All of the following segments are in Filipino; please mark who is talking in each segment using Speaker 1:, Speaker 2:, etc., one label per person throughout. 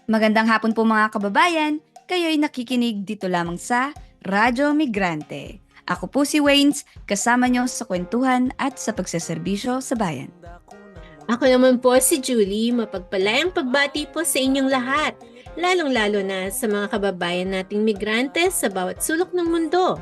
Speaker 1: Magandang hapon po mga kababayan. Kayo'y nakikinig dito lamang sa Radyo Migrante. Ako po si Waynes, kasama nyo sa kwentuhan at sa pagsaserbisyo sa bayan.
Speaker 2: Ako naman po si Julie, mapagpalayang pagbati po sa inyong lahat, lalong-lalo na sa mga kababayan nating migrante sa bawat sulok ng mundo.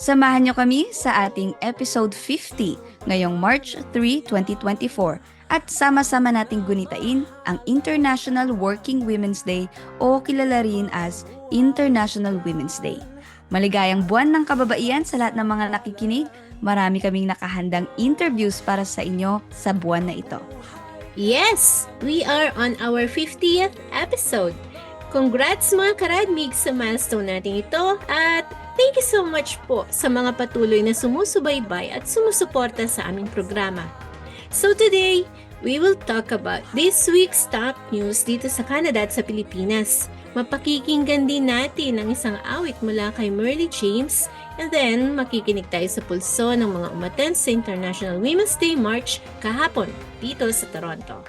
Speaker 1: Samahan nyo kami sa ating episode 50 ngayong March 3, 2024 at sama-sama nating gunitain ang International Working Women's Day o kilala rin as International Women's Day. Maligayang buwan ng kababaihan sa lahat ng mga nakikinig. Marami kaming nakahandang interviews para sa inyo sa buwan na ito.
Speaker 2: Yes, we are on our 50th episode. Congrats mga karadmig sa milestone natin ito at thank you so much po sa mga patuloy na sumusubaybay at sumusuporta sa aming programa. So today, we will talk about this week's top news dito sa Canada at sa Pilipinas. Mapakikinggan din natin ang isang awit mula kay Merle James and then makikinig tayo sa pulso ng mga umattend sa International Women's Day March kahapon dito sa Toronto.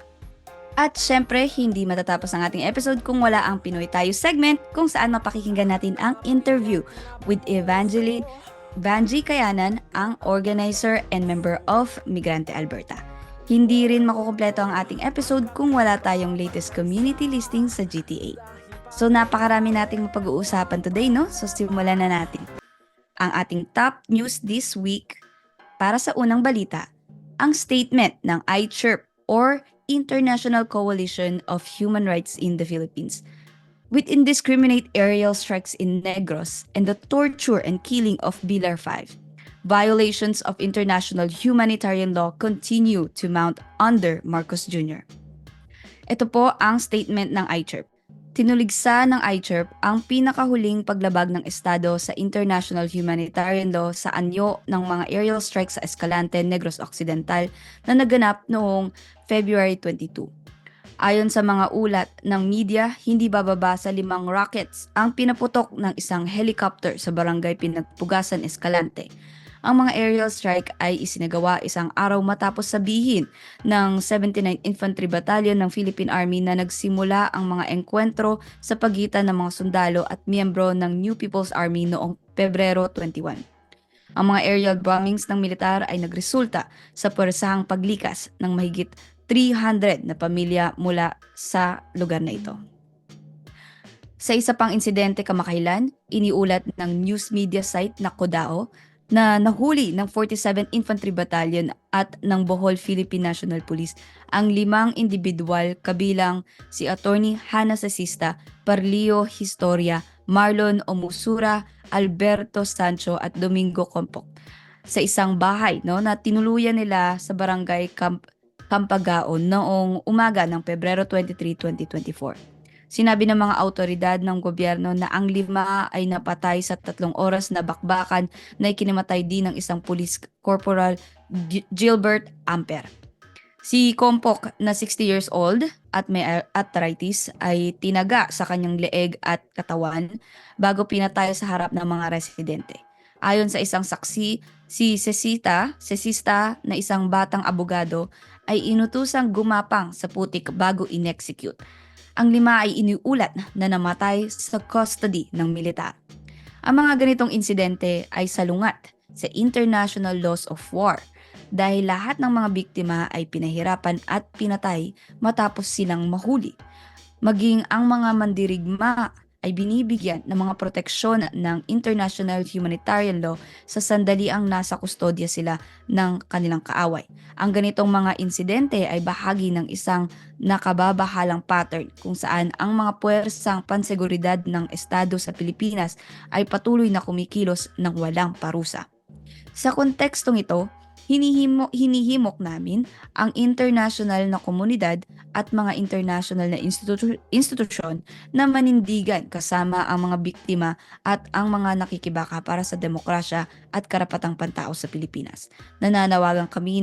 Speaker 1: At syempre, hindi matatapos ang ating episode kung wala ang Pinoy Tayo segment kung saan mapakikinggan natin ang interview with Evangeline Vanji Kayanan, ang organizer and member of Migrante Alberta. Hindi rin makukumpleto ang ating episode kung wala tayong latest community listing sa GTA. So napakarami nating mapag-uusapan today, no? So simulan na natin. Ang ating top news this week para sa unang balita, ang statement ng ICHRP or International Coalition of Human Rights in the Philippines. With indiscriminate aerial strikes in Negros and the torture and killing of Bilar 5, violations of international humanitarian law continue to mount under Marcos Jr. Ito po ang statement ng ICHRP. Tinuligsa ng ICHRP ang pinakahuling paglabag ng Estado sa international humanitarian law sa anyo ng mga aerial strikes sa Escalante, Negros Occidental na naganap noong February 22. Ayon sa mga ulat ng media, hindi bababa sa 5 rockets ang pinaputok ng isang helicopter sa barangay Pinagpugasan, Escalante. Ang mga aerial strike ay isinagawa isang araw matapos sabihin ng 79th Infantry Battalion ng Philippine Army na nagsimula ang mga engkwentro sa pagitan ng mga sundalo at miyembro ng New People's Army noong Pebrero 21. Ang mga aerial bombings ng militar ay nagresulta sa puwersahang paglikas ng mahigit 300 na pamilya mula sa lugar na ito. Sa isa pang insidente kamakailan, iniulat ng news media site na Kodao na nahuli ng 47th Infantry Battalion at ng Bohol Philippine National Police ang 5 individual kabilang si Attorney Hannah Sasista, Parlio Historia, Marlon Omusura, Alberto Sancho at Domingo Compok sa isang bahay na tinuluyan nila sa barangay Campagaon noong umaga ng Pebrero 23, 2024. Sinabi ng mga autoridad ng gobyerno na ang 5 ay napatay sa 3 oras na bakbakan na ikinamatay din ng isang police corporal, Gilbert Amper. Si Compok na 60 years old at may arthritis ay tinaga sa kanyang leeg at katawan bago pinatay sa harap ng mga residente. Ayon sa isang saksi, si Sesista na isang batang abogado ay inutusang gumapang sa putik bago inexecute. Ang 5 ay iniulat na namatay sa custody ng militar. Ang mga ganitong insidente ay salungat sa international laws of war dahil lahat ng mga biktima ay pinahirapan at pinatay matapos silang mahuli. Maging ang mga mandirigma ay binibigyan ng mga proteksyon ng international humanitarian law sa sandali ang nasa kustodya sila ng kanilang kaaway. Ang ganitong mga insidente ay bahagi ng isang nakababahalang pattern kung saan ang mga puwersang panseguridad ng Estado sa Pilipinas ay patuloy na kumikilos ng walang parusa. Sa kontekstong ito, hinihimok namin ang international na komunidad at mga international na institusyon na manindigan kasama ang mga biktima at ang mga nakikibaka para sa demokrasya at karapatang pantao sa Pilipinas. Nananawagan kami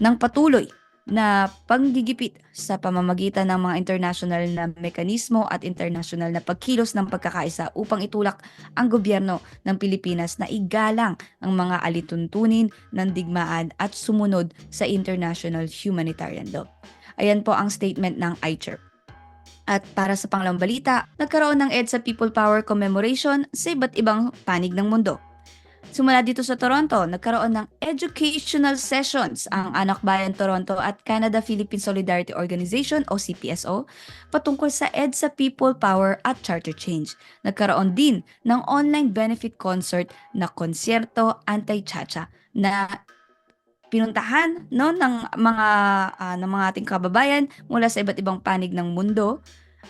Speaker 1: ng patuloy na panggigipit sa pamamagitan ng mga international na mekanismo at international na pagkilos ng pagkakaisa upang itulak ang gobyerno ng Pilipinas na igalang ang mga alituntunin ng digmaan at sumunod sa international humanitarian law. Ayan po ang statement ng ICHRP. At para sa panglang balita, nagkaroon ng EDSA People Power Commemoration sa iba't ibang panig ng mundo. Sumula dito sa Toronto, nagkaroon ng educational sessions ang Anak Bayan Toronto at Canada-Philippine Solidarity Organization o CPSO patungkol sa EDSA People Power at Charter Change. Nagkaroon din ng online benefit concert na konsyerto anti-chacha na pinuntahan ng mga ating kababayan mula sa iba't ibang panig ng mundo.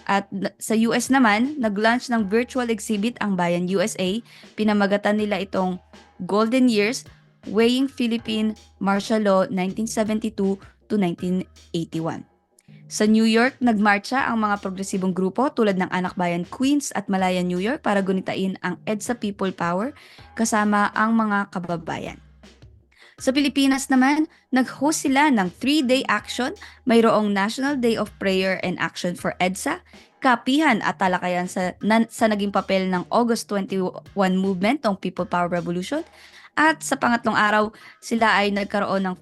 Speaker 1: At sa US naman, nag-launch ng virtual exhibit ang Bayan USA. Pinamagatan nila itong Golden Years, Weighing Philippine Martial Law 1972 to 1981. Sa New York, nagmarcha ang mga progresibong grupo tulad ng Anak Bayan Queens at Malaya New York para gunitain ang EDSA People Power kasama ang mga kababayan. Sa Pilipinas naman, nag-host sila ng 3-day action, mayroong National Day of Prayer and Action for EDSA, kapihan at talakayan sa naging papel ng August 21 movement ng People Power Revolution. At sa pangatlong araw, sila ay nagkaroon ng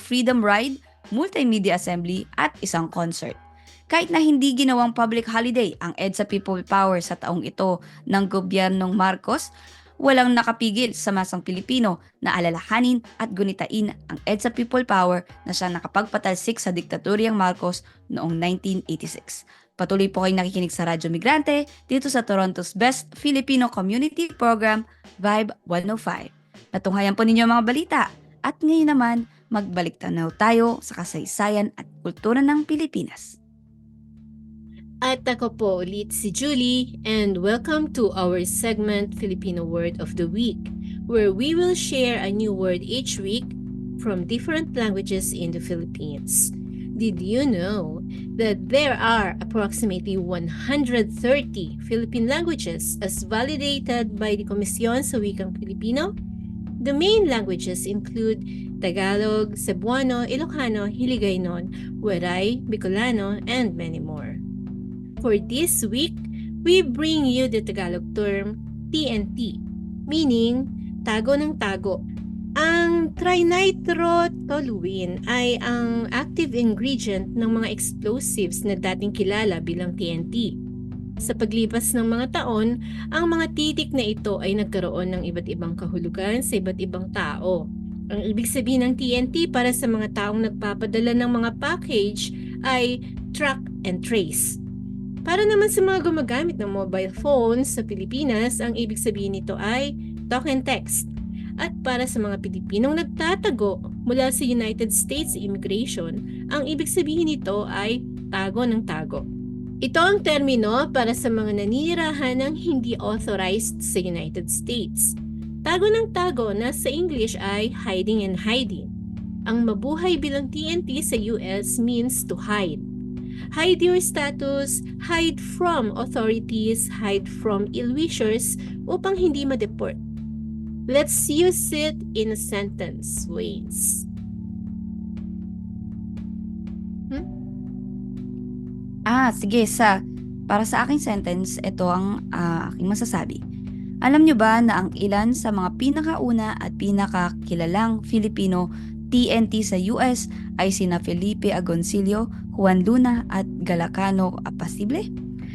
Speaker 1: Freedom Ride, Multimedia Assembly at isang concert. Kahit na hindi ginawang public holiday ang EDSA People Power sa taong ito ng gobyernong Marcos, walang nakapigil sa masang Pilipino na alalahanin at gunitain ang EDSA People Power na siya nakapagpatalsik sa diktaturyang Marcos noong 1986. Patuloy po kayong nakikinig sa Radyo Migrante dito sa Toronto's Best Filipino Community Program, Vibe 105. Natunghayan po ninyo ang mga balita at ngayon naman magbalik tanaw tayo sa kasaysayan at kultura ng Pilipinas.
Speaker 2: At ako po ulit si Julie and welcome to our segment Filipino Word of the Week, where we will share a new word each week from different languages in the Philippines. Did you know that there are approximately 130 Philippine languages as validated by the Komisyon sa Wikang Pilipino? The main languages include Tagalog, Cebuano, Ilocano, Hiligaynon, Waray, Bicolano, and many more. For this week, we bring you the Tagalog term TNT, meaning tago ng tago. Ang trinitrotoluene ay ang active ingredient ng mga explosives na dating kilala bilang TNT. Sa paglipas ng mga taon, ang mga titik na ito ay nagkaroon ng iba't ibang kahulugan sa iba't ibang tao. Ang ibig sabihin ng TNT para sa mga taong nagpapadala ng mga package ay track and trace. Para naman sa mga gumagamit ng mobile phones sa Pilipinas, ang ibig sabihin nito ay talk and text. At para sa mga Pilipinong nagtatago mula sa United States Immigration, ang ibig sabihin nito ay tago ng tago. Ito ang termino para sa mga naninirahan ng hindi authorized sa United States. Tago ng tago na sa English ay hiding and hiding. Ang mabuhay bilang TNT sa US means to hide. Hide your status, hide from authorities, hide from ill-wishers upang hindi ma-deport. Let's use it in a sentence ways.
Speaker 1: Sige, para sa aking sentence, ito ang aking masasabi. Alam nyo ba na ang ilan sa mga pinakauna at pinakakilalang Filipino TNT sa US ay sina Felipe Agoncillo, Juan Luna at Galacano Apacible?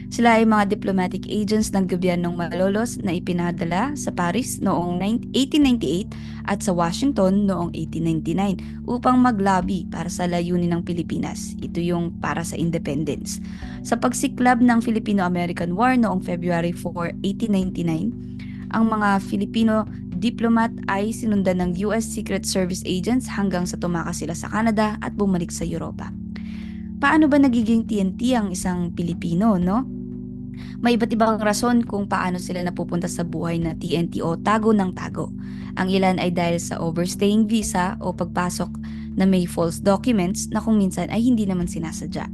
Speaker 1: Sila ay mga diplomatic agents ng gobyernong Malolos na ipinadala sa Paris noong 1898 at sa Washington noong 1899 upang mag-lobby para sa layunin ng Pilipinas. Ito yung para sa independence. Sa pagsiklab ng Filipino-American War noong February 4, 1899, ang mga Filipino diplomat ay sinundan ng US Secret Service agents hanggang sa tumakas sila sa Canada at bumalik sa Europa. Paano ba nagiging TNT ang isang Pilipino, no? May iba't ibang rason kung paano sila napupunta sa buhay na TNT o tago ng tago. Ang ilan ay dahil sa overstaying visa o pagpasok na may false documents na kung minsan ay hindi naman sinasadya.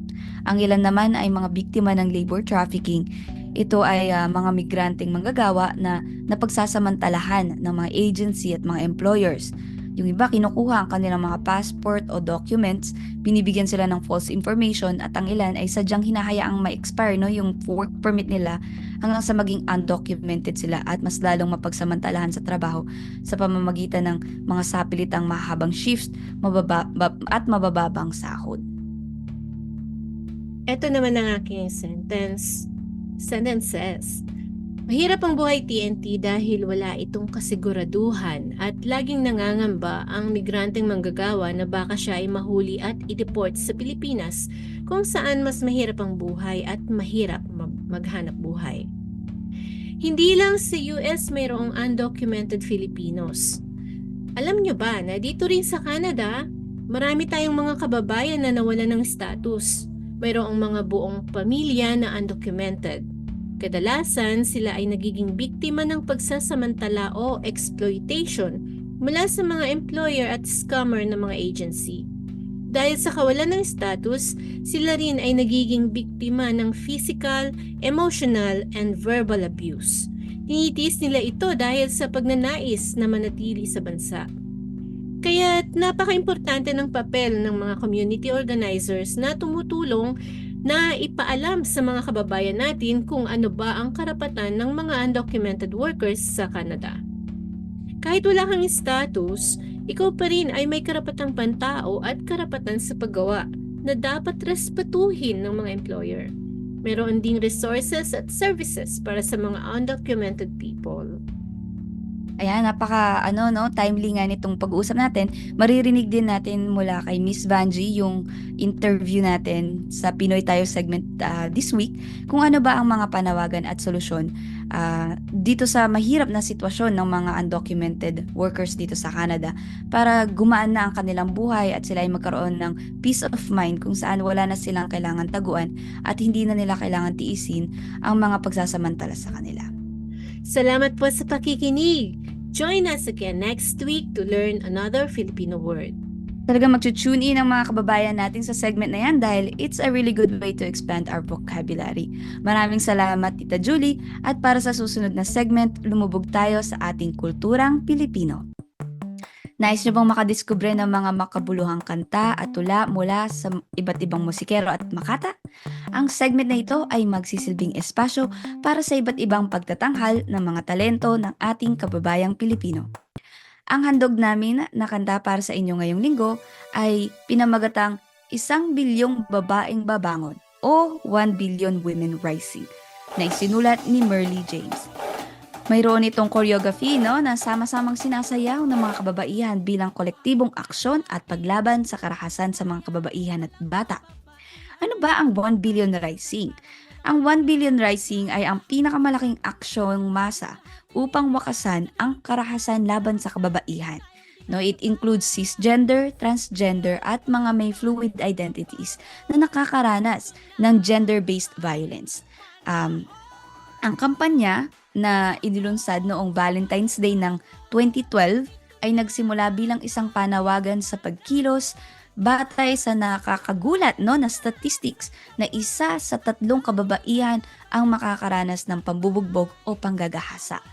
Speaker 1: Ang ilan naman ay mga biktima ng labor trafficking. Ito ay mga migranteng manggagawa na napagsasamantalahan ng mga agency at mga employers. Yung iba kinukuha ang kanilang mga passport o documents, binibigyan sila ng false information at ang ilan ay sadyang hinahayaang ma-expire yung work permit nila hanggang sa maging undocumented sila at mas lalong mapagsamantalahan sa trabaho sa pamamagitan ng mga sapilitang mahabang shifts at mabababang sahod.
Speaker 2: Ito naman ang aking sentences. Mahirap ang buhay TNT dahil wala itong kasiguraduhan at laging nangangamba ang migranteng manggagawa na baka siya ay mahuli at i-deport sa Pilipinas kung saan mas mahirap ang buhay at mahirap maghanap buhay. Hindi lang sa US mayroong undocumented Filipinos. Alam nyo ba na dito rin sa Canada, marami tayong mga kababayan na nawalan ng status. Mayroong mga buong pamilya na undocumented. Kadalasan, sila ay nagiging biktima ng pagsasamantala o exploitation mula sa mga employer at scammer ng mga agency. Dahil sa kawalan ng status, sila rin ay nagiging biktima ng physical, emotional, and verbal abuse. Tinitiis nila ito dahil sa pagnanais na manatili sa bansa. Kaya napaka-importante ng papel ng mga community organizers na tumutulong na ipaalam sa mga kababayan natin kung ano ba ang karapatan ng mga undocumented workers sa Canada. Kahit wala kang status, ikaw pa rin ay may karapatang pantao at karapatan sa paggawa na dapat respetuhin ng mga employer. Meron ding resources at services para sa mga undocumented people.
Speaker 1: Ayan, timely nga nitong pag-uusap natin. Maririnig din natin mula kay Miss Vanji yung interview natin sa Pinoy Tayo segment this week kung ano ba ang mga panawagan at solusyon dito sa mahirap na sitwasyon ng mga undocumented workers dito sa Canada para gumaan na ang kanilang buhay at sila ay magkaroon ng peace of mind kung saan wala na silang kailangan taguan at hindi na nila kailangan tiisin ang mga pagsasamantala sa kanila.
Speaker 2: Salamat po sa pakikinig. Join us again next week to learn another Filipino word.
Speaker 1: Talagang mag-tune in ang mga kababayan natin sa segment na yan dahil it's a really good way to expand our vocabulary. Maraming salamat, Tita Julie, at para sa susunod na segment, lumubog tayo sa ating kulturang Pilipino. Nais nyo bang makadiskubre ng mga makabuluhang kanta at tula mula sa iba't ibang musikero at makata? Ang segment na ito ay magsisilbing espasyo para sa iba't ibang pagtatanghal ng mga talento ng ating kababayang Pilipino. Ang handog namin na kanta para sa inyo ngayong linggo ay pinamagatang 1 bilyong babaeng babangon o 1 billion women rising na isinulat ni Merly James. Mayroon itong choreography na sama-samang sinasayaw ng mga kababaihan bilang kolektibong aksyon at paglaban sa karahasan sa mga kababaihan at bata. Ano ba ang 1 billion rising? Ang 1 billion rising ay ang pinakamalaking aksyong masa upang wakasan ang karahasan laban sa kababaihan. It includes cisgender, transgender at mga may fluid identities na nakakaranas ng gender-based violence. Ang kampanya na inilunsad noong Valentine's Day ng 2012 ay nagsimula bilang isang panawagan sa pagkilos batay sa nakakagulat na statistics na 1 sa 3 kababaihan ang makakaranas ng pambubugbog o panggagahasa.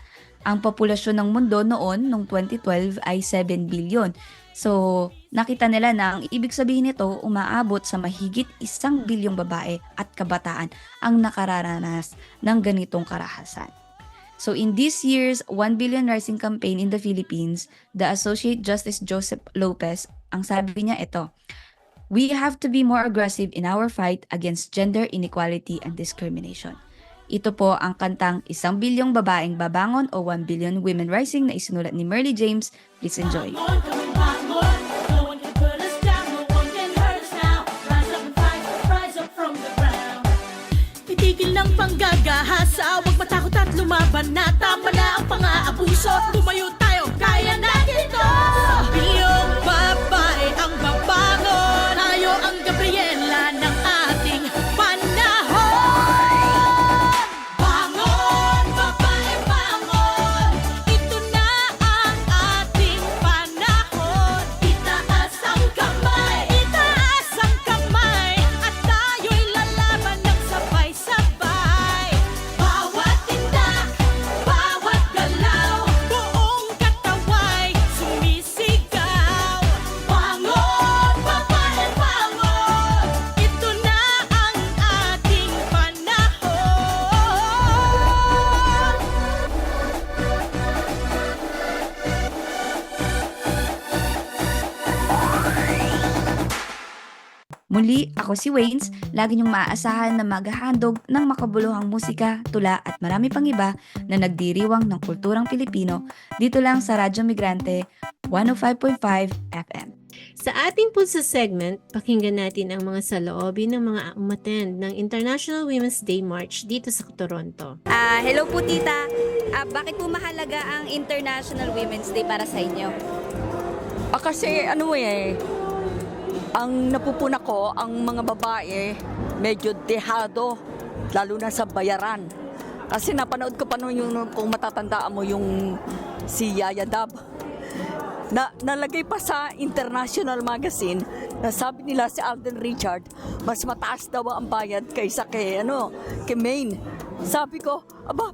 Speaker 1: Ang populasyon ng mundo noong 2012 ay 7 billion. So, nakita nila na ang ibig sabihin nito umaabot sa mahigit 1 bilyong babae at kabataan ang nakararanas ng ganitong karahasan. So in this year's 1 Billion Rising campaign in the Philippines, the Associate Justice Joseph Lopez, ang sabi niya ito, "We have to be more aggressive in our fight against gender inequality and discrimination." Ito po ang kantang 1 bilyong babaeng babangon o 1 billion women rising na isinulat ni Merly James. Please enjoy.
Speaker 3: Itigil ng panggagahasa, huwag matakot at lumaban na. Tama na ang pang-aabuso, tumayo tayo, kaya natin ito. Bilyong babae ang babangon, tayo ang Gabriela ng ating panahon. Bangon, babae, bangon, ito na ang ating panahon. Itaas ang kamay, at tayo'y lalaban ng sabay-sabay. Bawat tindak, bawat galaw, buong kataway sumisigaw.
Speaker 1: Muli, ako si Waynes, lagi niyong maaasahan na maghahandog ng makabuluhang musika, tula at marami pang iba na nagdiriwang ng kulturang Pilipino dito lang sa Radyo Migrante 105.5 FM.
Speaker 2: Sa ating po sa segment, pakinggan natin ang mga saloobin ng mga umattend ng International Women's Day March dito sa Toronto.
Speaker 1: Hello po tita, bakit po mahalaga ang International Women's Day para sa inyo?
Speaker 4: Kasi ang napupuna ko, ang mga babae, medyo dehado, lalo na sa bayaran. Kasi napanood ko pa noon yung, kung matatandaan mo, yung si Yaya Dab. Nalagay pa sa international magazine na sabi nila si Alden Richard, mas mataas daw ang bayad kaysa kay Maine. Sabi ko,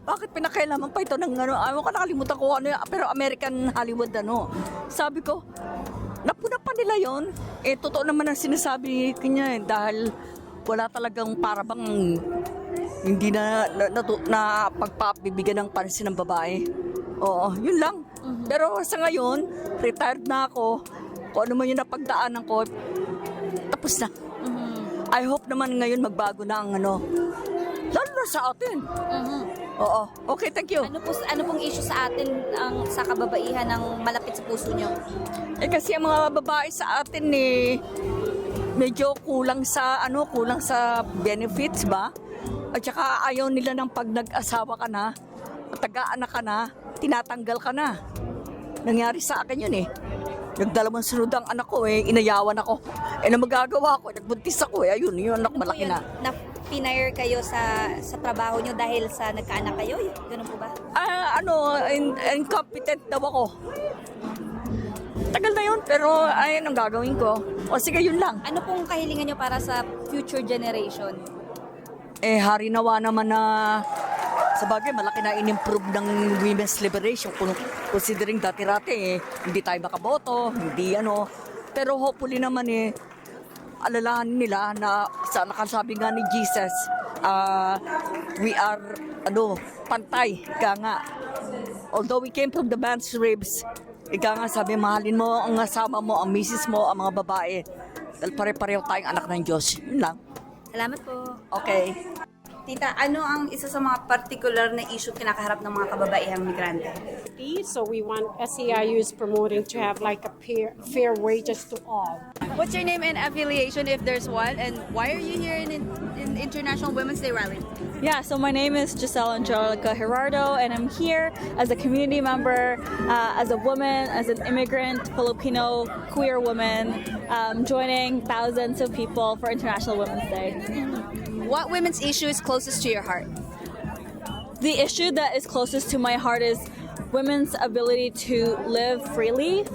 Speaker 4: bakit pinakailaman pa ito ng ayaw ko nakalimutan ko pero American Hollywood Sabi ko, napuna pa nila yon. Totoo naman ang sinasabi kanya dahil wala talagang parabang hindi na pagpapibigyan ng pansin ng babae. Oo, yun lang. Pero sa ngayon, retired na ako. Kung ano man yung napagdaanan ko, tapos na. I hope naman ngayon magbago na ang lalo na sa atin. Oo. Okay, thank you.
Speaker 1: Ano pong issue sa atin sa kababaihan ng malapit sa puso nyo?
Speaker 4: Kasi ang mga babae sa atin medyo kulang sa benefits ba? At saka ayaw nila ng pag nag-asawa ka na, taga-anak ka na, tinatanggal ka na. Nangyari sa akin yun Nagdalawang sunod ang anak ko inayawan ako. Na magagawa ko, nagbuntis ako ayun, yung anak malaki na.
Speaker 1: Pinire kayo sa trabaho nyo dahil sa nagkaanak kayo? Ganun po ba?
Speaker 4: Incompetent daw ako. Tagal na yun, pero ayun ang gagawin ko. O sige, yun lang.
Speaker 1: Ano pong kahilingan nyo para sa future generation?
Speaker 4: Hari nawa naman na sa bagay, malaki na in-improve ng women's liberation. Considering dati-rati, hindi tayo makaboto, hindi Pero hopefully naman alalahan nila na sa nakasabi nga ni Jesus, we are, pantay, ika nga. Although we came from the man's ribs, ika nga sabi, mahalin mo ang asawa mo, ang misis mo, ang mga babae. Dahil pare-pareho tayong anak ng Diyos. Yun lang.
Speaker 1: Salamat po.
Speaker 4: Okay.
Speaker 1: Tita, ano ang isa sa mga particular na issue kinakaharap ng mga kababaihang migrante?
Speaker 5: So we want SEIU is promoting to have like a fair wages to all.
Speaker 1: What's your name and affiliation if there's one? And why are you here in International Women's Day rally?
Speaker 6: Yeah, so my name is Giselle Angelica Gerardo, and I'm here as a community member, as a woman, as an immigrant, Filipino, queer woman, joining thousands of people for International Women's Day.
Speaker 1: What women's issue is closest to your heart?
Speaker 6: The issue that is closest to my heart is women's ability to live freely.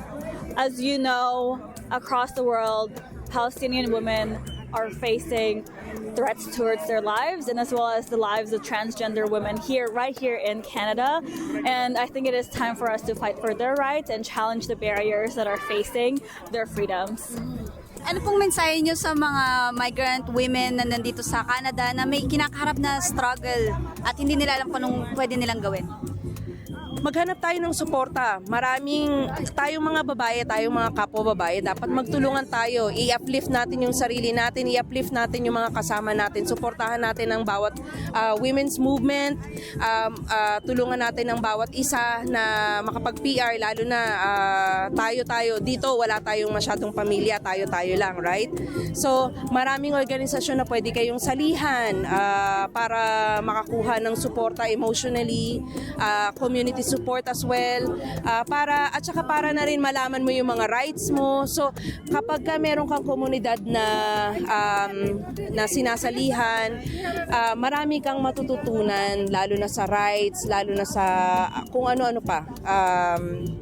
Speaker 6: As you know, across the world, Palestinian women are facing threats towards their lives and as well as the lives of transgender women right here in Canada. And I think it is time for us to fight for their rights and challenge the barriers that are facing their freedoms.
Speaker 1: Ano pong mensahe nyo sa mga migrant women na nandito sa Canada na may kinakaharap na struggle at hindi nila alam kung anong pwede nilang gawin?
Speaker 7: Maghanap tayo ng suporta. Tayong mga babae, tayong mga kapwa babae, dapat magtulungan tayo. I-uplift natin yung sarili natin, i-uplift natin yung mga kasama natin. Suportahan natin ang bawat women's movement, tulungan natin ang bawat isa na makapag-PR, lalo na tayo. Dito wala tayong masyadong pamilya, tayo lang, right? So, maraming organisasyon na pwede kayong salihan para makakuha ng suporta emotionally, community support as well, para na rin malaman mo yung mga rights mo. So kapag meron kang komunidad na sinasalihan, marami kang matututunan, lalo na sa rights, lalo na sa kung ano-ano pa.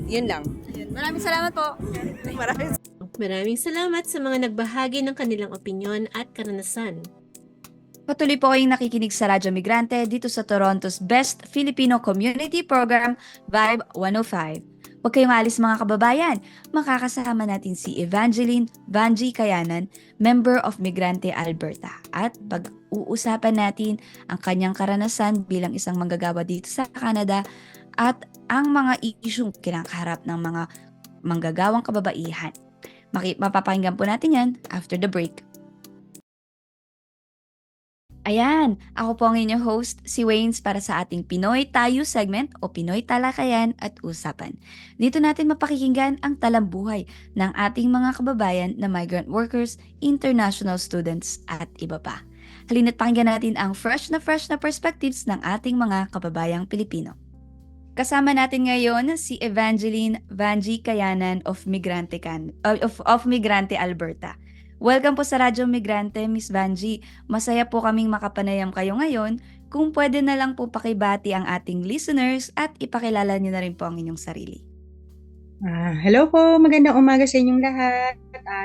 Speaker 7: Yun lang.
Speaker 1: Maraming salamat po.
Speaker 2: Maraming salamat sa mga nagbahagi ng kanilang opinyon at karanasan.
Speaker 1: Patuloy po kayong nakikinig sa Radyo Migrante dito sa Toronto's Best Filipino Community Program, Vibe 105. Huwag kayong alis mga kababayan, makakasama natin si Evangeline Vanji Kayanan, member of Migrante Alberta. At pag-uusapan natin ang kanyang karanasan bilang isang manggagawa dito sa Canada at ang mga isyung kinakaharap ng mga manggagawang kababaihan. Mapapakinggan po natin yan after the break. Ayan, ako po ang inyong host, si Waynes para sa ating Pinoy Tayo segment o Pinoy Talakayan at Usapan. Dito natin mapakikinggan ang talambuhay ng ating mga kababayan na migrant workers, international students at iba pa. Halina't pakinggan natin ang fresh na perspectives ng ating mga kababayang Pilipino. Kasama natin ngayon si Evangeline Vanji Kayanan of Migrante Alberta. Welcome po sa Radyo Migrante, Miss Vanji. Masaya po kaming makapanayam kayo ngayon. Kung pwede na lang po pakibati ang ating listeners at ipakilala niyo na rin po ang inyong sarili.
Speaker 8: Hello po, magandang umaga sa inyong lahat.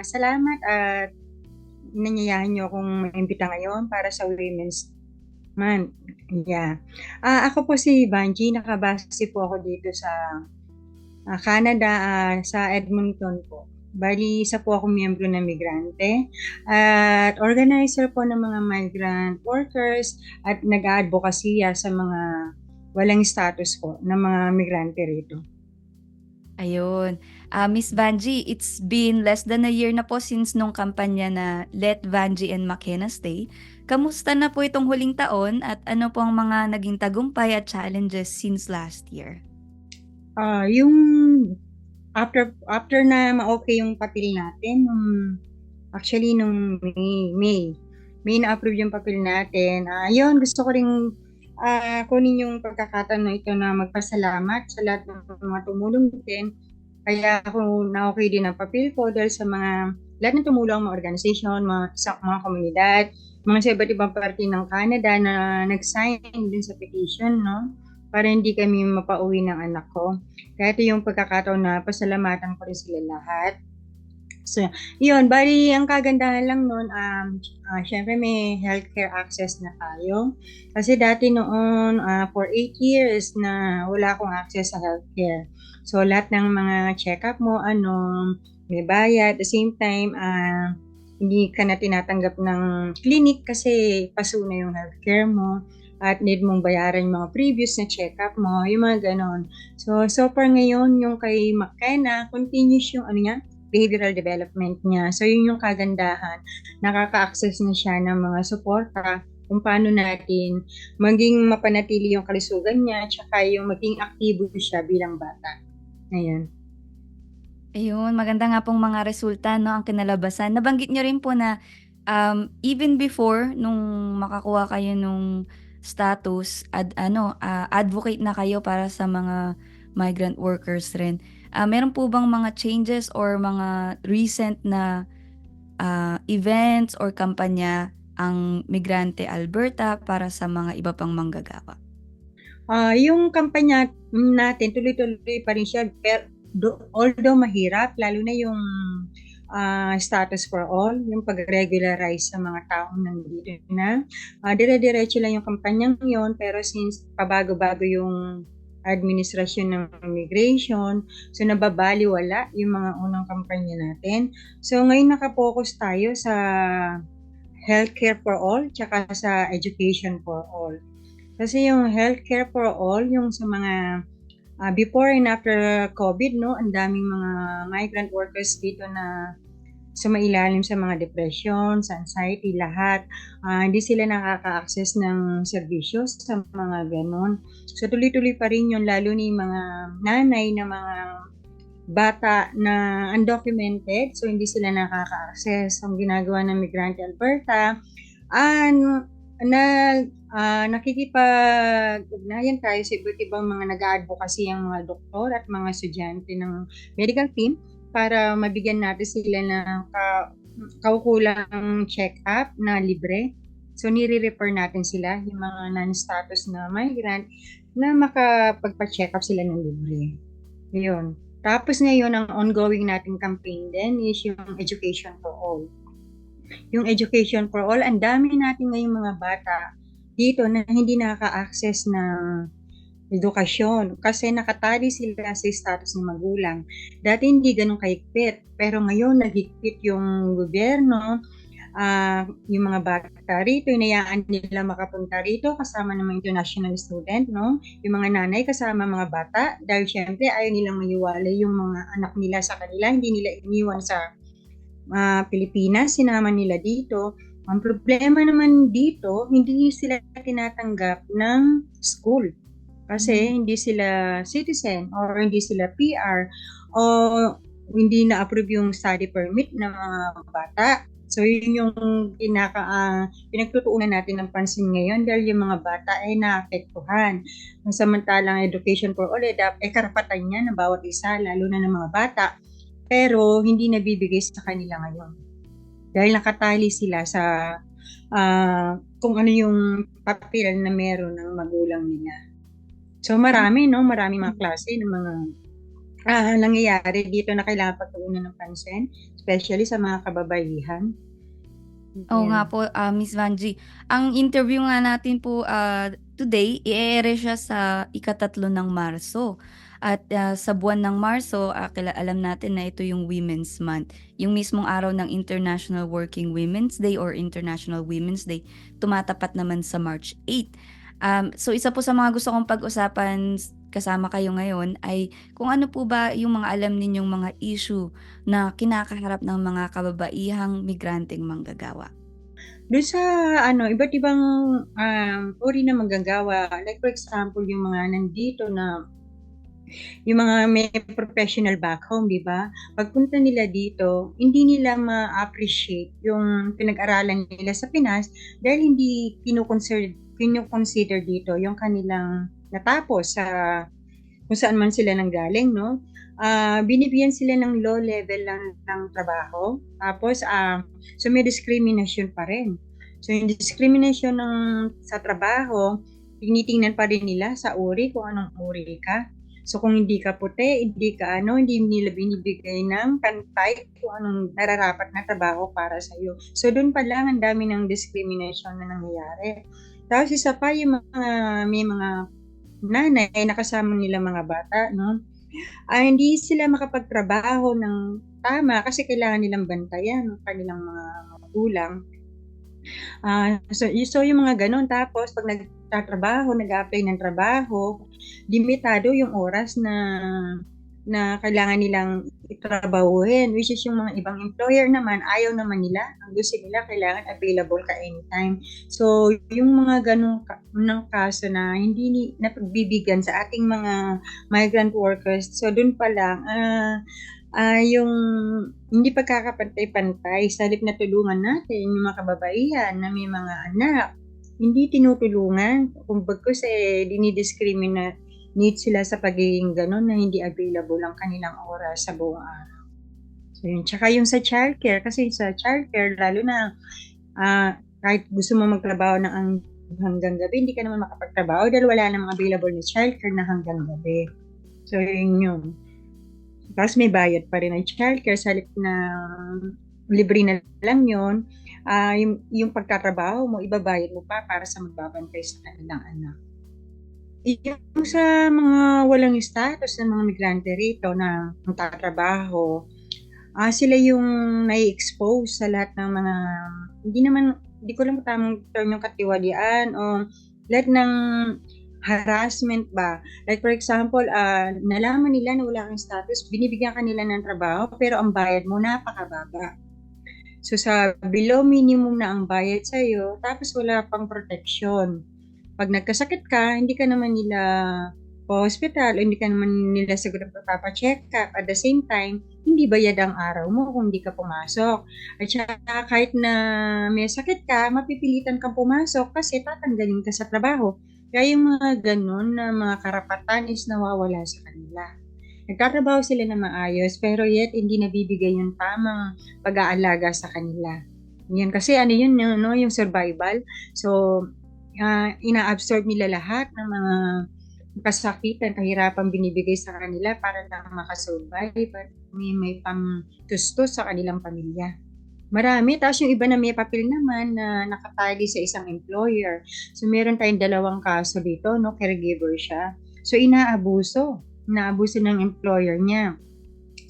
Speaker 8: Salamat at nanyayahan niyo akong maimbita ngayon para sa Women's Month. Yeah. Ako po si Vanji, nakabase po ako dito sa Canada, sa Edmonton po. Bali, isa po akong miyembro ng migrante at organizer po ng mga migrant workers at nag-advocacy sa mga walang status po ng mga migrante rito.
Speaker 1: Ayun. Miss Vanji, it's been less than a year na po since nung kampanya na Let Vanji and McKenna Stay. Kamusta na po itong huling taon at ano po ang mga naging tagumpay at challenges since last year?
Speaker 8: Yung after na ma-okay yung papel natin, actually nung May na-approve yung papel natin. Yun, gusto ko ring kunin yung pagkakataon na ito na magpasalamat sa lahat ng mga tumulong din. Kaya ako na-okay din ang papel ko dahil sa lahat ng tumulong, mga organisasyon, mga komunidad, mga sa iba't ibang parte ng Canada na nag-sign din sa petition, no? Para hindi kami mapauwi ng anak ko. Kaya ito yung pagkakataon na pasalamatan ko rin sila lahat. So, yun, bali, ang kagandahan lang nun, syempre may healthcare access na tayo. Kasi dati noon, for 8 years na wala akong access sa healthcare. So, lahat ng mga check-up mo, may bayad. At the same time, hindi ka na tinatanggap ng clinic kasi paso na yung healthcare mo. At need mong bayaran yung mga previous na check-up mo, yung mga ganon. So far ngayon, yung kay McKenna, continuous yung behavioral development niya. So yun yung kagandahan. Nakaka-access na siya ng mga suporta kung paano natin maging mapanatili yung kalusugan niya, tsaka yung maging aktibo siya bilang bata. Ayan.
Speaker 1: Ayun, maganda nga pong mga resulta, no, ang kinalabasan. Nabanggit niyo rin po na even before, nung makakuha kayo nung status, advocate na kayo para sa mga migrant workers rin. Meron po bang mga changes or mga recent na events or kampanya ang Migrante Alberta para sa mga iba pang manggagawa?
Speaker 8: Yung kampanya natin, tuloy-tuloy pa rin siya. Pero, although mahirap, lalo na yung status for all, yung pag-regularize sa mga taong nandito na. Dire-diretso lang yung kampanyang yon, pero since pabago-bago yung administrasyon ng immigration, so nababaliwala yung mga unang kampanya natin. So ngayon nakapokus tayo sa healthcare for all, tsaka sa education for all. Kasi yung healthcare for all, yung sa mga before and after COVID, no, ang daming mga migrant workers dito na sumailalim sa mga depression, sa anxiety, lahat. Hindi sila nakaka-access ng serbisyo sa mga ganon. So tuloy-tuloy pa rin yun, lalo ni mga nanay na mga bata na undocumented, so hindi sila nakaka-access. Ang ginagawa ng Migrante Alberta, nakikipag-ugnayan tayo sa iba't ibang mga nag-advocacy ang mga doktor at mga estudyante ng medical team para mabigyan natin sila ng kaukulang check-up na libre. So, nire-refer natin sila, yung mga non-status na migrant, na makapagpa-check up sila ng libre. Yun. Tapos ngayon, ang ongoing nating campaign din is yung Education for All. Yung Education for All, ang dami natin ngayong mga bata dito na hindi nakaka-access ng edukasyon kasi nakatali sila sa status ng magulang. Dati hindi ganun kahigpit, pero ngayon naghigpit yung gobyerno, yung mga bata rito, inayaan nila makapunta rito kasama ng mga international student, no? Yung mga nanay kasama mga bata, dahil syempre ayaw nilang maiwalay yung mga anak nila sa kanila, hindi nila iniwan sa Pilipinas, sinama nila dito. Ang problema naman dito, hindi sila tinatanggap ng school. Kasi hindi sila citizen or hindi sila PR o hindi na-approve yung study permit ng mga bata. So yun yung pinagtutuunan natin ng pansin ngayon dahil yung mga bata ay naapektuhan. Samantalang education for all, karapatan niya ng bawat isa, lalo na ng mga bata. Pero hindi nabibigay sa kanila ngayon. Dahil nakatali sila sa kung ano yung papel na meron ng magulang nila. So maraming mga klase ng mga nangyayari dito na kailangan pagtuunan ng pansin, especially sa mga kababaihan.
Speaker 1: Oo nga po, Miss Vanji. Ang interview nga natin po today, i-air siya sa ika-3 ng Marso. At sa buwan ng Marso, alam natin na ito yung Women's Month. Yung mismong araw ng International Working Women's Day or International Women's Day, tumatapat naman sa March 8. So isa po sa mga gusto kong pag-usapan kasama kayo ngayon ay kung ano po ba yung mga alam ninyong mga issue na kinakaharap ng mga kababaihang migranteng manggagawa.
Speaker 8: Doon sa iba't ibang uri na manggagawa, like for example, yung mga nandito na yung mga may professional back home, di ba? Pagpunta nila dito, hindi nila ma-appreciate yung pinag-aralan nila sa Pinas dahil hindi kinukonsider dito yung kanilang natapos sa kung saan man sila nanggaling, no? Binibigyan sila ng low level lang ng trabaho. Tapos, so may discrimination pa rin. So, yung discrimination sa trabaho, tinitingnan pa rin nila sa uri, kung anong uri ka. So, kung hindi ka puti, hindi nila binibigay ng pantay kung anong nararapat na trabaho para sa iyo. So, doon pa lang ang dami ng discrimination na nangyayari. Tapos, isa pa yung may mga nanay na kasama nila mga bata, no? Hindi sila makapagtrabaho ng tama kasi kailangan nilang bantayan ng kanilang mga magulang. So yung mga ganun. Tapos pag nag-apply ng trabaho, limitado yung oras na kailangan nilang itrabahuhin, which is yung mga ibang employer naman, ayaw naman nila. Ang gusto nila, kailangan available ka anytime. So, yung mga ganung ng kaso na hindi napagbibigyan sa ating mga migrant workers, so dun pa lang, yung hindi pagkakapantay-pantay, sa halip na tulungan natin yung mga kababaihan na may mga anak, hindi tinutulungan. Kung bagkus dinidiscriminate sila sa pagiging gano'n na hindi available ang kanilang oras sa buong araw. So yun. Tsaka yung sa childcare, kasi sa childcare, lalo na kahit gusto mo magtrabaho ng hanggang gabi, hindi ka naman makapagtrabaho dahil wala namang available na childcare na hanggang gabi. So yun. Tapos may bayad pa rin ang childcare, sa halip na libre na lang yun, yung pagtatrabaho mo, ibabayad mo pa para sa magbabantay sa kanilang anak. Yung sa mga walang status ng mga migrante rito na magtatrabaho, sila yung nai-expose sa lahat ng mga, hindi ko lang tamang term yung katiwalian o lahat ng harassment ba. Like for example, nalaman nila na wala kang status, binibigyan ka nila ng trabaho, pero ang bayad mo napakababa. So sa below minimum na ang bayad sa'yo, tapos wala pang protection. Pag nagkasakit ka, hindi ka naman nila pa-hospital o hindi ka naman nila siguro papacheck up. At the same time, hindi bayad ang araw mo kung hindi ka pumasok. At saka kahit na may sakit ka, mapipilitan kang pumasok kasi tatanggalin ka sa trabaho. Kaya yung mga ganun na mga karapatan is nawawala sa kanila. Nagtatrabaho sila na maayos pero yet hindi nabibigay yung tamang pag-aalaga sa kanila. Yan kasi yung survival. So, ina-absorb nila lahat ng mga kasakitan, kahirapan binibigay sa kanila para lang makasurvive at may pang-tustos sa kanilang pamilya. Marami. Tapos yung iba na may papel naman na nakatali sa isang employer. So meron tayong 2 kaso dito, no? Caregiver siya. So inaabuso ng employer niya.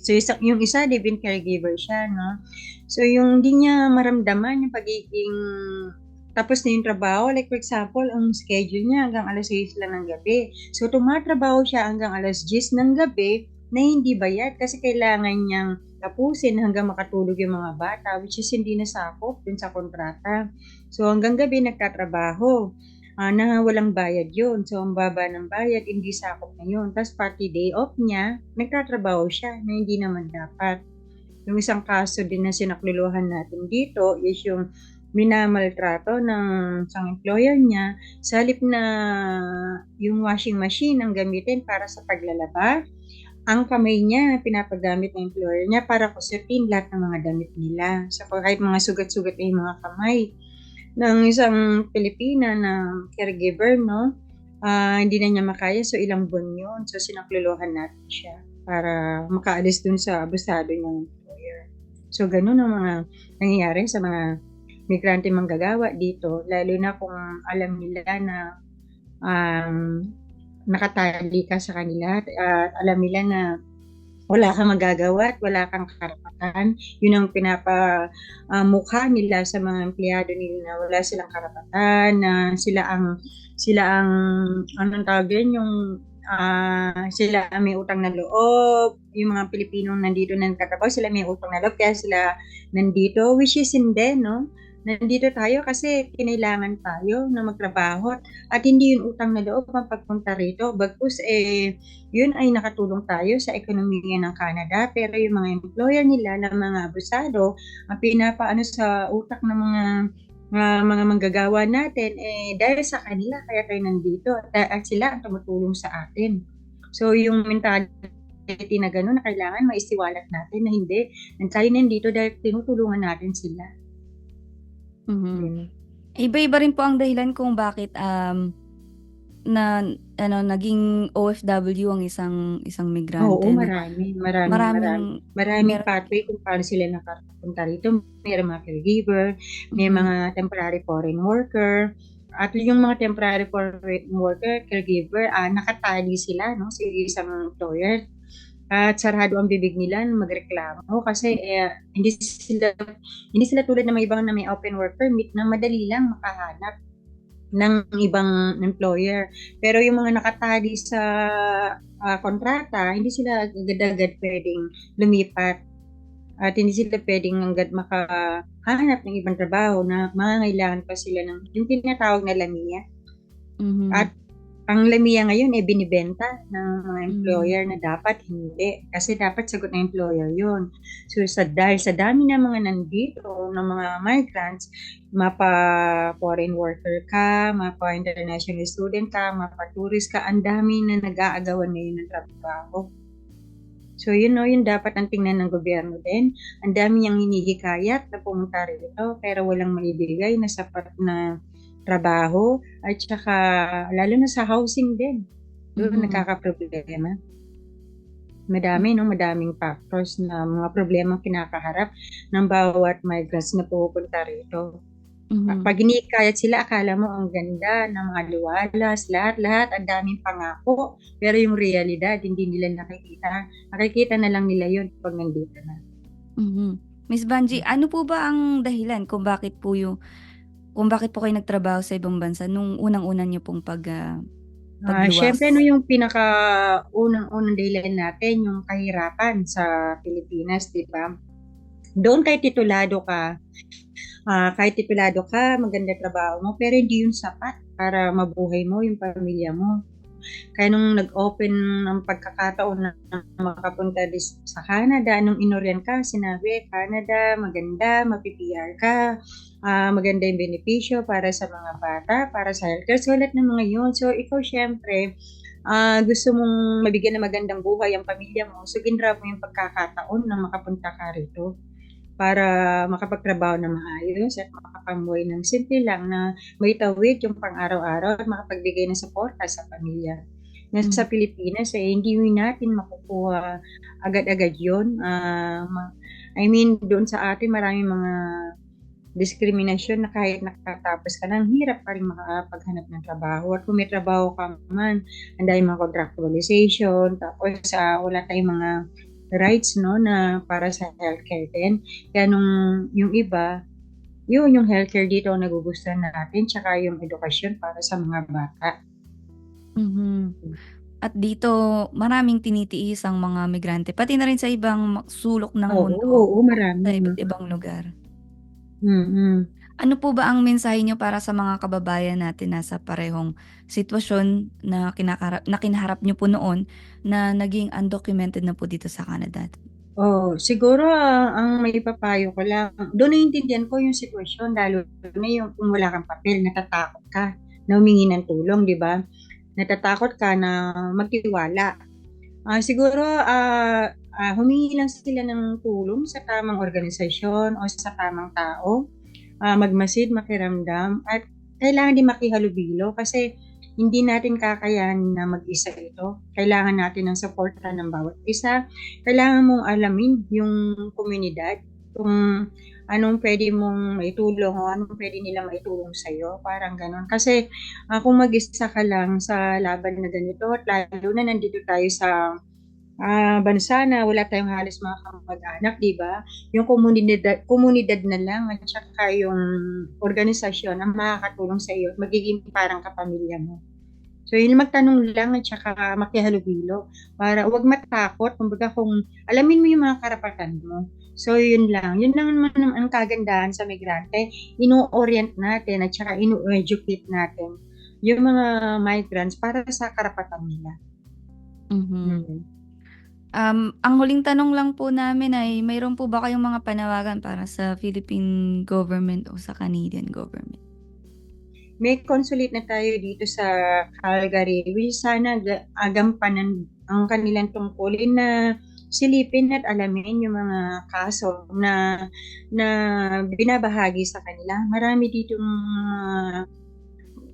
Speaker 8: So yung isa, live-in caregiver siya, no? So yung hindi niya maramdaman yung pagiging tapos na yung trabaho, like for example, ang schedule niya hanggang alas 6 lang ng gabi. So tumatrabaho siya hanggang alas 10 ng gabi, na hindi bayad kasi kailangan niyang tapusin hanggang makatulog yung mga bata, which is hindi nasakop dun sa kontrata. So hanggang gabi nagtatrabaho na walang bayad yun. So ang baba ng bayad, hindi sakop na yun. Tapos pati day off niya, nagtatrabaho siya na hindi naman dapat. Yung isang kaso din na sinakluluhan natin dito is yung minamaltrato ng isang employer niya sa halip na yung washing machine ang gamitin para sa paglalaba. Ang kamay niya pinapagamit ng employer niya para kusutin lahat ng mga damit nila. So kahit mga sugat-sugat na yung mga kamay ng isang Pilipina na caregiver, no? Hindi na niya makaya, so ilang buwan yun. So sinakluluhan natin siya para makaalis dun sa abusado ng employer. So ganun ang mga nangyayari sa mga migrante manggagawa dito, lalo na kung alam nila na nakatali ka sa kanila at alam nila na wala kang magagawa at wala kang karapatan. Yun ang pinapamukha nila sa mga empleyado nila na wala silang karapatan, na sila ang anong tawag yun, yung sila may utang na loob, yung mga Pilipinong nandito na nagtatrabaho, sila may utang na loob, kaya sila nandito, which is hindi, no? Nandito tayo kasi kinailangan tayo na magtrabaho at hindi yun utang na loob ang pagpunta rito. Bagkus yun ay nakatulong tayo sa ekonomiya ng Canada, pero yung mga employer nila na mga abusado, ang pinapaano sa utak ng mga manggagawa natin, dahil sa kanila kaya tayo nandito at sila ang tumutulong sa atin. So yung mentality na gano'n na kailangan maisiwalat natin na hindi, tayo nandito dahil tinutulungan natin sila.
Speaker 1: Iba-iba rin po ang dahilan kung bakit naging OFW ang isang migrante.
Speaker 8: Oo,
Speaker 1: no?
Speaker 8: maraming
Speaker 1: meron-
Speaker 8: pathway kung paano sila nakapunta rito. May mga caregiver, may
Speaker 1: Mhm.
Speaker 8: mga temporary foreign worker. At yung mga temporary foreign worker, caregiver, nakatali sila, no, sa isang employer. At sarado ang bibig nila na magreklamo kasi hindi sila tulad ng mga ibang na may open work permit na madali lang makahanap ng ibang employer. Pero yung mga nakatali sa kontrata, hindi sila agad-agad pwedeng lumipat at hindi sila pwedeng agad makahanap ng ibang trabaho na mangangailangan pa sila ng yung tinatawag na lamia.
Speaker 1: Mhm.
Speaker 8: At ang lamia ngayon binibenta ng mga employer na dapat hindi. Kasi dapat sagot ng employer yun. So dahil sa dami ng mga nandito, ng mga migrants, mapa-foreign worker ka, mapa-international student ka, mapa-tourist ka, ang dami na nag-aagawan ngayon ng trabaho. So yun dapat ang tingnan ng gobyerno din. Ang dami niyang hinihikayat na pumunta rito pero walang maibigay na sapat na trabaho at saka lalo na sa housing din. Doon nagkakaproblema. Madaming factors na mga problema kinakaharap ng bawat migrants na pupunta rito. Pag inikayat sila, akala mo ang ganda ng mga liwalas, lahat, ang daming pangako. Pero yung realidad, hindi nila nakikita. Nakikita na lang nila yun pag nandito na.
Speaker 1: Miss Vanji, ano po ba ang dahilan kung bakit po kayo nagtrabaho sa ibang bansa nung unang-una niyo pong pagluwas?
Speaker 8: Siyempre, yung pinaka-unang dahilan natin, yung kahirapan sa Pilipinas, di ba? Doon kahit titulado ka, maganda trabaho mo, pero hindi yun sapat para mabuhay mo, yung pamilya mo. Kaya nung nag-open ng pagkakataon na makapunta sa Canada, nung inorian ka, sinabi, Canada, maganda, mapi-PR ka, maganda yung benepisyo para sa mga bata, para sa healthcare, so lahat ng mga yun. So ikaw syempre, gusto mong mabigyan ng magandang buhay ang pamilya mo, so ginrab mo yung pagkakataon na makapunta ka rito para makapagtrabaho na maayos at makapamuhay ng simple lang na may tawid yung pang-araw-araw at makapagbigay ng suporta sa pamilya. Sa Pilipinas, hindi natin makukuha agad-agad yun. Doon sa atin maraming mga diskriminasyon na kahit nakatapos ka na, hirap pa rin makapaghanap ng trabaho. At kung may trabaho ka man, ang dahil mga contractualization, tapos wala tayong mga rights na para sa healthcare din. Kaya yung iba, yung healthcare dito ang nagugustuhan natin, tsaka yung edukasyon para sa mga bata.
Speaker 1: At dito, maraming tinitiis ang mga migrante, pati na rin sa ibang sulok ng
Speaker 8: Oo,
Speaker 1: mundo,
Speaker 8: oo,
Speaker 1: sa
Speaker 8: marami.
Speaker 1: iba't ibang lugar.
Speaker 8: Mm.
Speaker 1: Ano po ba ang mensahe niyo para sa mga kababayan natin na sa parehong sitwasyon na kinaharap niyo po noon na naging undocumented na po dito sa Canada?
Speaker 8: Siguro ang maipapayo ko lang, doon naiintindihan ko yung sitwasyon, lalo na yung kung wala kang papel, natatakot ka na humingi ng tulong, di ba? Natatakot ka na magtiwala. Siguro humingi lang sila ng tulong sa tamang organisasyon o sa tamang tao, magmasid, makiramdam, at kailangan din makihalubilo kasi hindi natin kakayanin na mag-isa ito. Kailangan natin ng suporta ng bawat isa. Kailangan mong alamin yung komunidad, kung anong pwede mong maitulong o anong pwede nila maitulong sa'yo. Parang ganon. Kasi kung mag-isa ka lang sa laban na ganito, at lalo na nandito tayo sa bansa na wala tayong halos mga kamag-anak, di ba? Yung komunidad na lang at saka yung organisasyon ang makakatulong sa iyo at magiging parang kapamilya mo. So, yun magtanong lang at saka makihalubilo para huwag matakot. Kumbaga kung alamin mo yung mga karapatan mo. So, yun lang. Yun lang naman ang kagandahan sa migrante. Ino-orient natin at saka ino-educate natin yung mga migrants para sa karapatan nila.
Speaker 1: Ang huling tanong lang po namin ay mayroon po ba kayong mga panawagan para sa Philippine government o sa Canadian government?
Speaker 8: May consulate na tayo dito sa Calgary, which sana agampanan ang kanilang tungkulin na silipin at alamin yung mga kaso na binabahagi sa kanila. Marami dito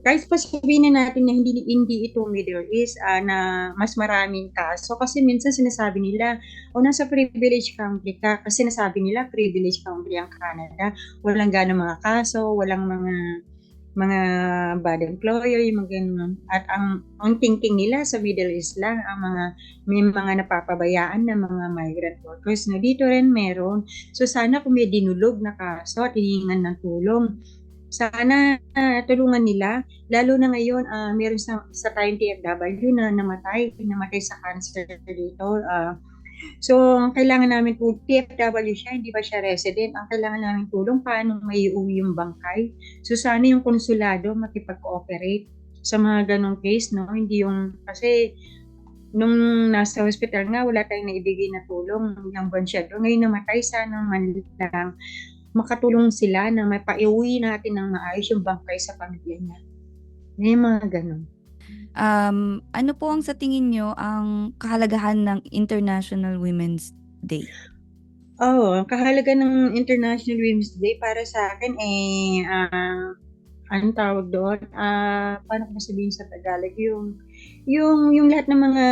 Speaker 8: kahit pa sabihin na natin na hindi ito Middle East na mas maraming kaso kasi minsan sinasabi nila nasa privileged country ka kasi sinasabi nila privileged country ang Canada, walang ganong mga kaso, walang mga bad employer, yung mga ganun. At ang thinking nila sa Middle East lang may mga napapabayaan na mga migrant workers na dito rin meron. So sana kung may dinulog na kaso at hihingan ng tulong, sana tulungan nila, lalo na ngayon meron sa tayong TFW na namatay sa cancer dito. So, ang kailangan namin po, TFW siya, hindi ba siya resident, ang kailangan namin tulong paano may uwi yung bangkay. So, sana yung konsulado makipag-cooperate sa mga ganong case, no? Hindi yung, kasi nung nasa hospital nga, wala tayong naibigay na tulong ng buwan siya doon. Ngayon namatay, sana man lang makatulong sila na may paiuwi natin ng maayos yung bangkay sa pamilya niya. May mga ganon.
Speaker 1: Ano po ang sa tingin nyo ang kahalagahan ng International Women's Day?
Speaker 8: Ang kahalaga ng International Women's Day para sa akin anong tawag doon? Paano ko sabihin sa Tagalog? Yung lahat ng mga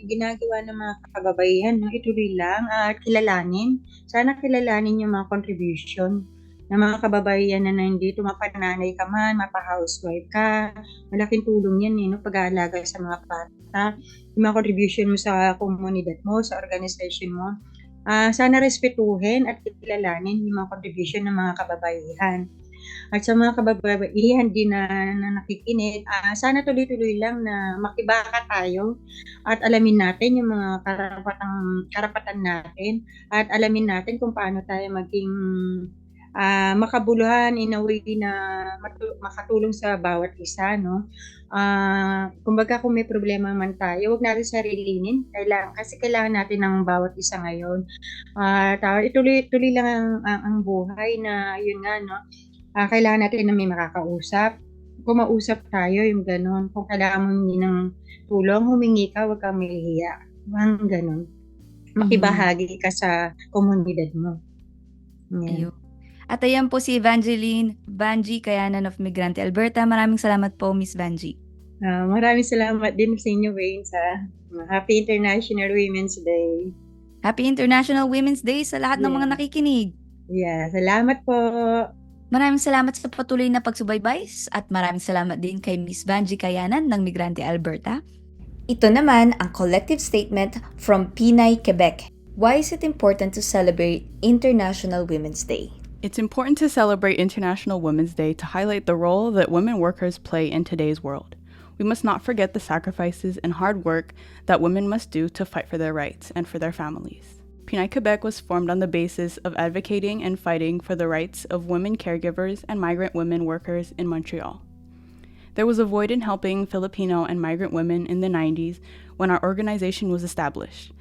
Speaker 8: ginagawa ng mga kababaihan, no? Ituloy lang at kilalanin. Sana kilalanin yung mga contribution ng mga kababaihan na nandito, mapananay ka man, mapa-housewife ka, malaking tulong yan no? Pag-aalaga sa mga bata, yung mga contribution mo sa komunidad mo, sa organization mo. Sana respetuhin at kilalanin yung mga contribution ng mga kababaihan. At sa mga kababaihan din na nakikinig, sana tuloy-tuloy lang na makibaka tayo at alamin natin yung mga karapatan natin at alamin natin kung paano tayo maging makabuluhan in a way na makatulong sa bawat isa, no? Kumbaga kung may problema man tayo, huwag natin sarilinin. Kailangan natin ng bawat isa ngayon. Ituloy lang ang buhay na yun nga, no? Kailangan natin na may makakausap. Kung mausap tayo, yung gano'n. Kung kailangan mo humingi ng tulong, humingi ka, huwag kang mahihiya. Ang gano'n. Makibahagi ka sa komunidad mo.
Speaker 1: Ayun. At ayan po si Evangeline Vanji Kayanan of Migrante Alberta. Maraming salamat po, Miss Vanji.
Speaker 8: Maraming salamat din sa inyo, Wayne, sa Happy International Women's Day.
Speaker 1: Happy International Women's Day sa lahat ng mga nakikinig.
Speaker 8: Yeah, salamat po.
Speaker 1: Maraming salamat sa patuloy na pagsubaybay at maraming salamat din kay Miss Vanji Kayanan ng Migrante Alberta. Ito naman ang collective statement from Pinay, Quebec. Why is it important to celebrate International Women's Day?
Speaker 9: It's important to celebrate International Women's Day to highlight the role that women workers play in today's world. We must not forget the sacrifices and hard work that women must do to fight for their rights and for their families. Pinay Quebec was formed on the basis of advocating and fighting for the rights of women caregivers and migrant women workers in Montreal. There was a void in helping Filipino and migrant women in the 90s when our organization was established,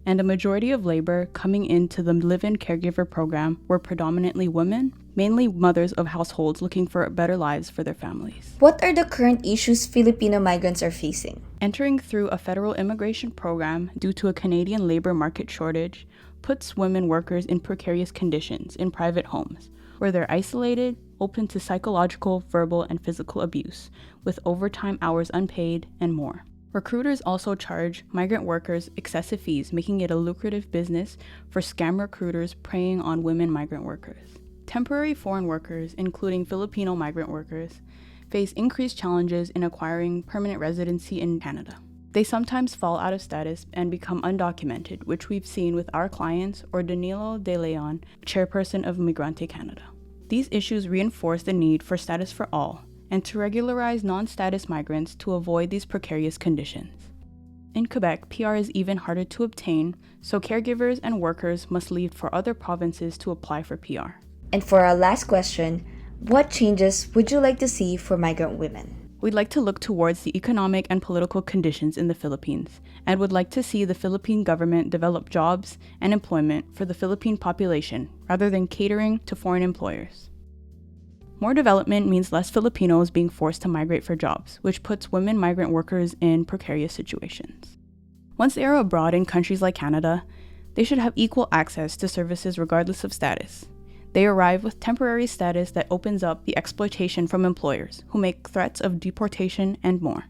Speaker 9: and a majority of labor coming into the live-in caregiver program were predominantly women, mainly mothers of households looking for better lives for their families.
Speaker 1: What are the current issues Filipino migrants are facing?
Speaker 9: Entering through a federal immigration program due to a Canadian labor market shortage puts women workers in precarious conditions in private homes, where they're isolated, open to psychological, verbal, and physical abuse, with overtime hours unpaid, and more. Recruiters also charge migrant workers excessive fees, making it a lucrative business for scam recruiters preying on women migrant workers. Temporary foreign workers, including Filipino migrant workers, face increased challenges in acquiring permanent residency in Canada. They sometimes fall out of status and become undocumented, which we've seen with our clients or Danilo De Leon, chairperson of Migrante Canada. These issues reinforce the need for status for all and to regularize non-status migrants to avoid these precarious conditions. In Quebec, PR is even harder to obtain, so caregivers and workers must leave for other provinces to apply for PR.
Speaker 1: And for our last question, what changes would you like to see for migrant women?
Speaker 9: We'd like to look towards the economic and political conditions in the Philippines, and would like to see the Philippine government develop jobs and employment for the Philippine population rather than catering to foreign employers. More development means less Filipinos being forced to migrate for jobs, which puts women migrant workers in precarious situations. Once they are abroad in countries like Canada, they should have equal access to services regardless of status. They arrive with temporary status that opens up the exploitation from employers who make threats of deportation and more.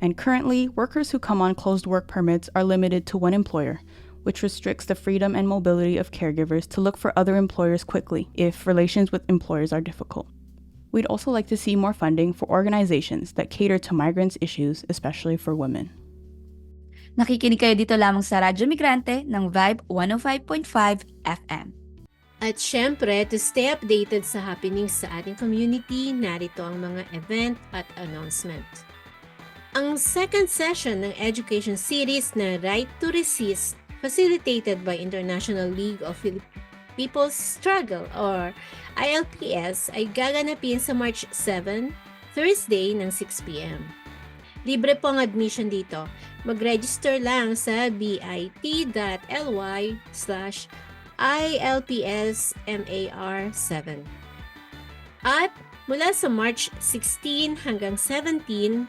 Speaker 9: And currently, workers who come on closed work permits are limited to one employer, which restricts the freedom and mobility of caregivers to look for other employers quickly if relations with employers are difficult. We'd also like to see more funding for organizations that cater to migrants' issues, especially for women.
Speaker 1: Nakikinig kayo dito lamang sa Radyo Migrante ng Vibe 105.5 FM.
Speaker 2: At syempre, to stay updated sa happenings sa ating community, narito ang mga event at announcement. Ang second session ng education series na Right to Resist, facilitated by International League of People's Struggle or ILPS, ay gaganapin sa March 7, Thursday ng 6 p.m. Libre po ang admission dito. Mag-register lang sa bit.ly/ILPSMAR7. At mula sa March 16 hanggang 17,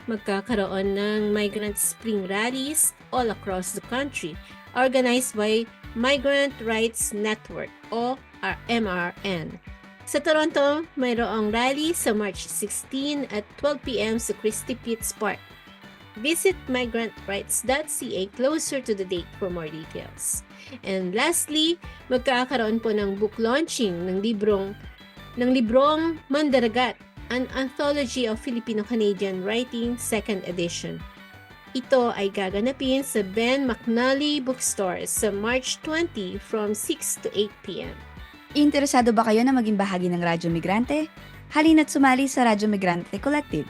Speaker 2: magkakaroon ng Migrant Spring Rallies all across the country, organized by Migrant Rights Network o MRN. Sa Toronto, mayroong rally sa March 16 at 12 p.m. sa Christie Pitts Park. Visit migrantrights.ca closer to the date for more details. And lastly, magkakaroon po ng book launching ng librong Mandaragat, an anthology of Filipino-Canadian writing, 2nd edition. Ito ay gaganapin sa Ben McNally Bookstore sa March 20 from 6 to 8 p.m.
Speaker 1: Interesado ba kayo na maging bahagi ng Radyo Migrante? Halina't sumali sa Radyo Migrante Collective.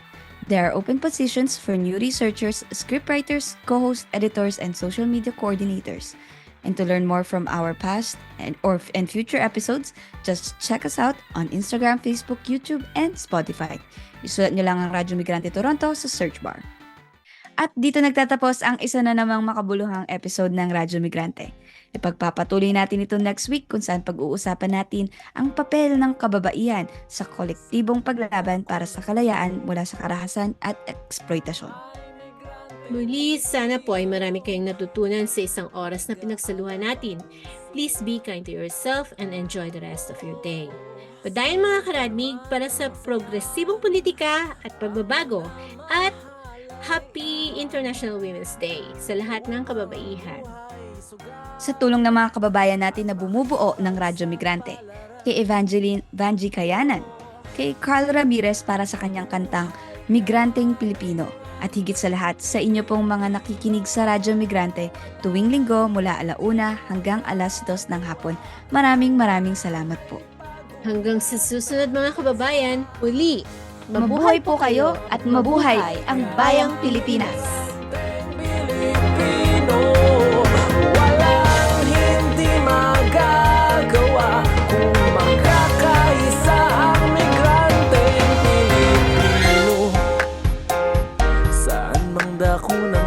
Speaker 1: There are open positions for new researchers, scriptwriters, co-hosts, editors, and social media coordinators. And to learn more from our past and future episodes, just check us out on Instagram, Facebook, YouTube, and Spotify. Isulat nyo lang ang Radyo Migrante Toronto sa search bar. At dito nagtatapos ang isa na namang makabuluhang episode ng Radyo Migrante. Ipagpapatuloy natin ito next week kung saan pag-uusapan natin ang papel ng kababaihan sa kolektibong paglaban para sa kalayaan mula sa karahasan at eksploitasyon.
Speaker 2: Muli, sana po ay marami kayong natutunan sa isang oras na pinagsaluhan natin. Please be kind to yourself and enjoy the rest of your day. Padayon mga karadmig para sa progresibong politika at pagbabago at Happy International Women's Day sa lahat ng kababaihan.
Speaker 1: Sa tulong ng mga kababayan natin na bumubuo ng Radyo Migrante, kay Evangeline Vanji Kayanan, kay Carl Ramirez para sa kanyang kantang Migranteng Pilipino, at higit sa lahat sa inyo pong mga nakikinig sa Radyo Migrante tuwing linggo mula 1:00 hanggang 2:00 ng hapon. Maraming salamat po.
Speaker 2: Hanggang sa susunod mga kababayan, uli,
Speaker 1: Mabuhay po kayo at mabuhay ang bayang Pilipinas!
Speaker 10: Pilipino, walang hindi magagawa kung magkakaisa ang migranteng Pilipino. Saan mang dako ng